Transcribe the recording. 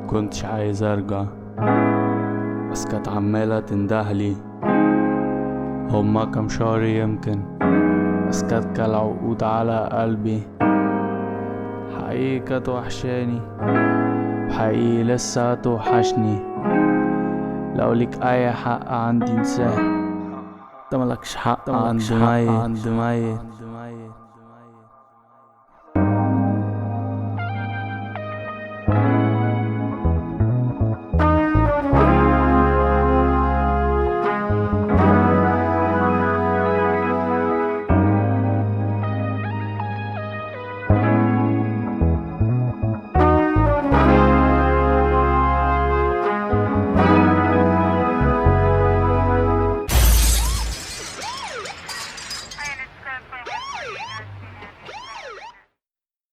كنتش عايز ارجع، بس كانت عمالة تندهلي. هما كام شهر يمكن، بس كانت كالعقود على قلبي. حقيقي كانت وحشاني، وحقيقي لسه توحشني. لو ليك اي حق عندي انساه، انت ملكش حق عند ميت.